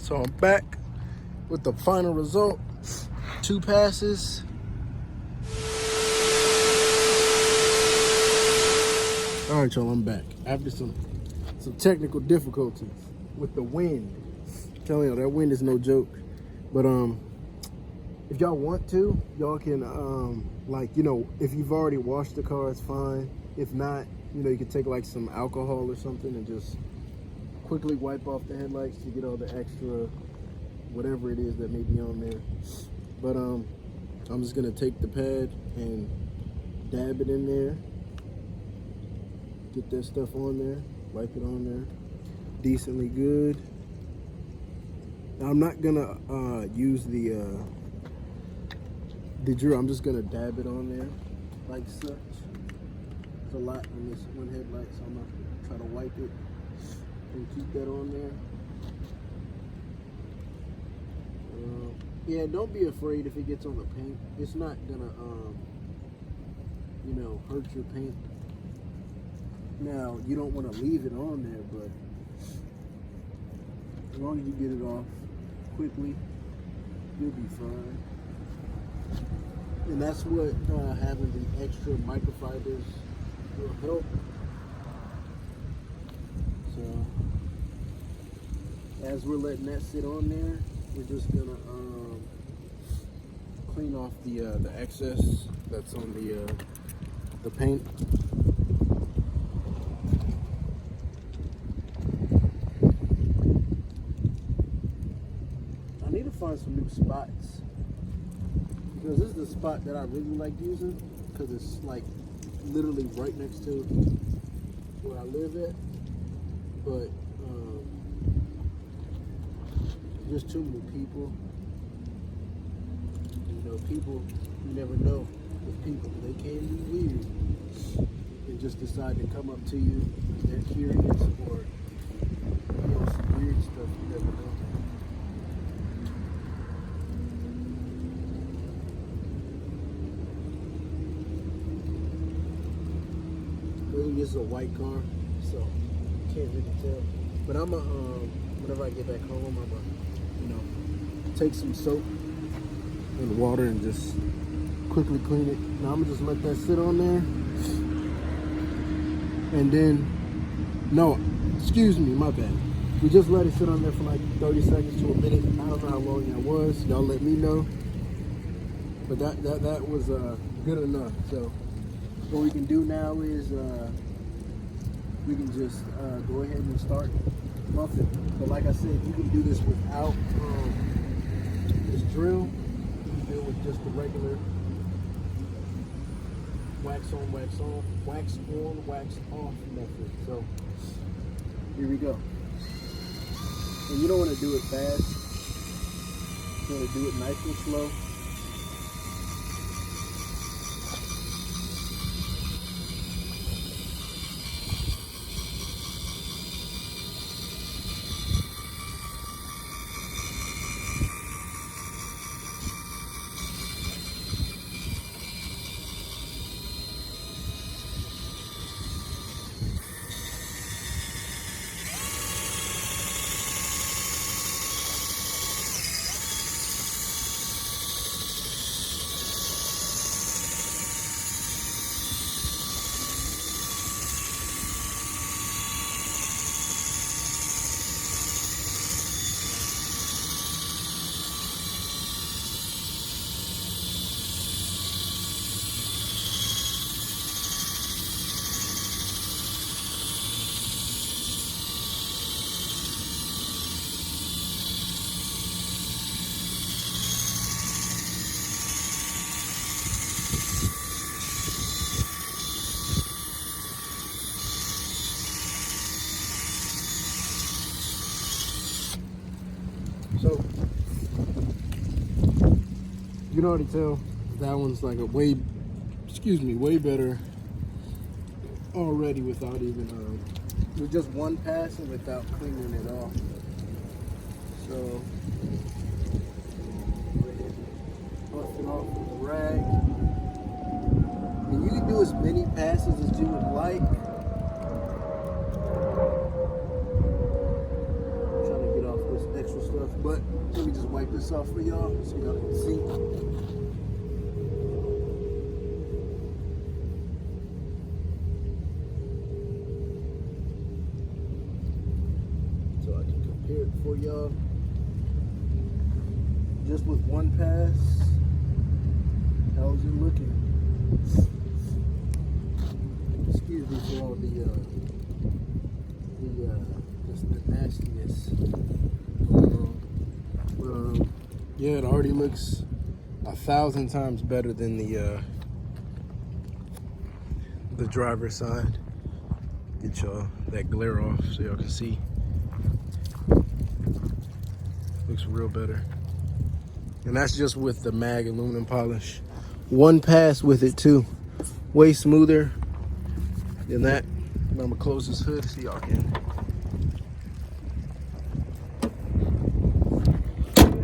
So I'm back with the final result. 2 passes. All right, y'all, I'm back. After some technical difficulties with the wind. I'm telling you, that wind is no joke. But if y'all want to, y'all can like, you know, if you've already washed the car, it's fine. If not, you know, you could take like some alcohol or something and just quickly wipe off the headlights to get all the extra whatever it is that may be on there. But I'm just gonna take the pad and dab it in there, get that stuff on there, wipe it on there decently good. Now I'm not gonna use the drill. I'm just gonna dab it on there like such. It's a lot on this one headlight, so I'm gonna try to wipe it and keep that on there. Yeah, don't be afraid if it gets on the paint. It's not gonna, you know, hurt your paint. Now, you don't want to leave it on there, but as long as you get it off quickly, you'll be fine. And that's what having the extra microfibers will help. So, as we're letting that sit on there, we're just gonna clean off the excess that's on the paint. I need to find some new spots because this is the spot that I really like using because it's like literally right next to where I live at, but just too many people. You know, people, you never know with people. They can be weird and just decide to come up to you. They're curious or, you know, some weird stuff. You never know. Really, this is a white car, so you can't really tell. But I'm whenever I get back home, I'm you know, take some soap and water and just quickly clean it. Now I'm gonna just let that sit on there. And then, no, excuse me, my bad. We just let it sit on there for like 30 seconds to a minute. I don't know how long that was. Y'all let me know. But that was good enough. So what we can do now is we can just go ahead and start buffing. But like I said, you can do this without this drill. You can do it with just the regular wax on, wax off, wax on, wax off method. So here we go. And you don't want to do it fast. You want to do it nice and slow. So you can already tell that one's like a way better already without even with just one pass and without cleaning it off. So go ahead and buff it off with a rag. And you can do as many passes as you would like. I'm trying to get off this extra stuff But let me just wipe this off for y'all so y'all can see. So I can compare it for y'all. Just with one pass, how's it looking? Excuse me for all just the nastiness going on. But yeah, it already looks 1,000 times better than the driver's side. Get y'all that glare off so y'all can see. Looks real better. And that's just with the mag aluminum polish. One pass with it too. Way smoother than that. I'm gonna close this hood so y'all can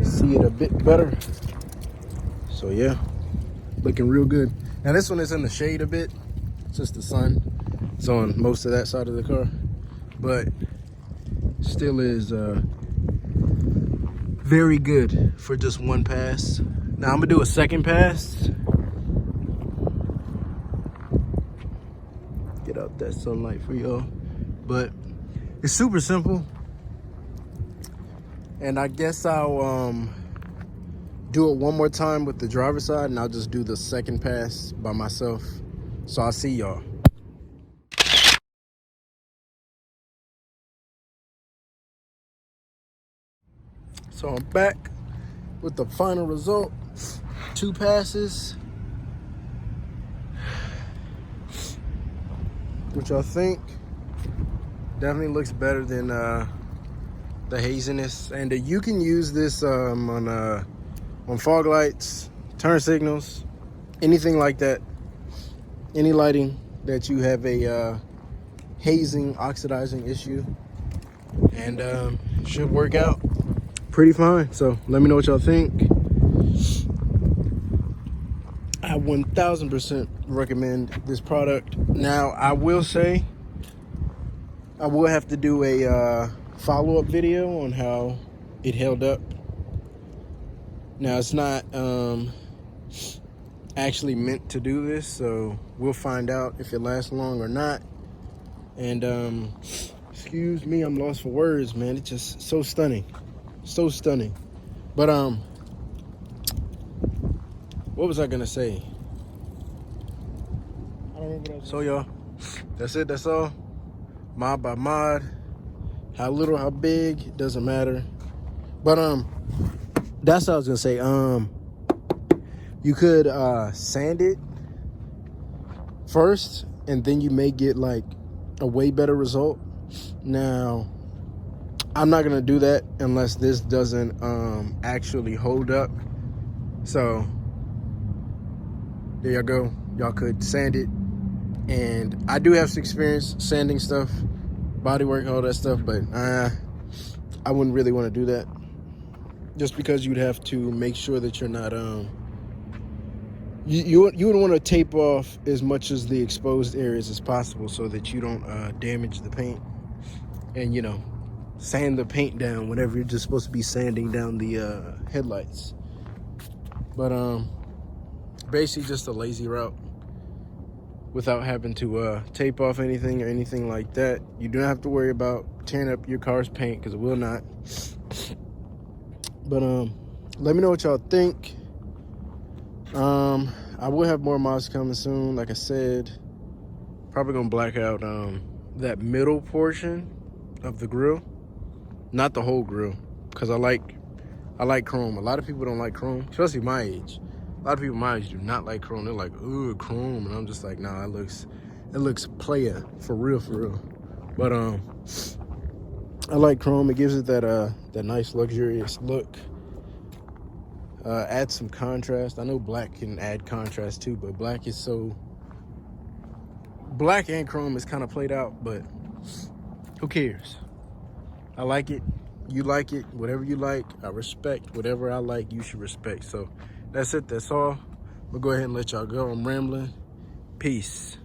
see it a bit better. So yeah, looking real good. Now this one is in the shade a bit. It's just the sun. It's on most of that side of the car, but still is very good for just one pass. Now I'm gonna do a second pass. Get out that sunlight for y'all. But it's super simple. And I guess I'll do it one more time with the driver's side, and I'll just do the second pass by myself. So I'll see y'all. So I'm back with the final result. 2 passes. Which I think definitely looks better than the haziness. And you can use this on fog lights, turn signals, anything like that. Any lighting that you have a hazing, oxidizing issue. And should work out pretty fine. So let me know what y'all think. I 1000% recommend this product. Now I will say I will have to do a follow-up video on how it held up. Now it's not actually meant to do this, so we'll find out if it lasts long or not. And excuse me, I'm lost for words, man. It's just so stunning. So stunning. But what was I gonna say? I don't remember what I was so y'all, that's it, that's all. Mod by mod. How little, how big, doesn't matter. But that's what I was gonna say. You could sand it first, and then you may get like a way better result. Now I'm not gonna do that unless this doesn't actually hold up. So there you go. Y'all could sand it. And I do have some experience sanding stuff, bodywork, all that stuff, but I wouldn't really want to do that. Just because you'd have to make sure that you're not you would want to tape off as much as the exposed areas as possible so that you don't damage the paint. And you know, sand the paint down whenever you're just supposed to be sanding down the headlights. But basically just a lazy route without having to tape off anything or anything like that. You don't have to worry about tearing up your car's paint, because it will not. But let me know what y'all think. I will have more mods coming soon. Like I said, probably gonna black out that middle portion of the grill, not the whole grill, because I like chrome. A lot of people don't like chrome, especially my age. A lot of people my age do not like chrome. They're like, ooh, chrome, and I'm just like, nah, it looks playa, for real, for real. But I like chrome. It gives it that nice luxurious look. Add some contrast. I know black can add contrast too, but black and chrome is kind of played out, but who cares? I like it. You like it. Whatever you like, I respect. Whatever I like, you should respect. So that's it. That's all. We'll go ahead and let y'all go. I'm rambling. Peace.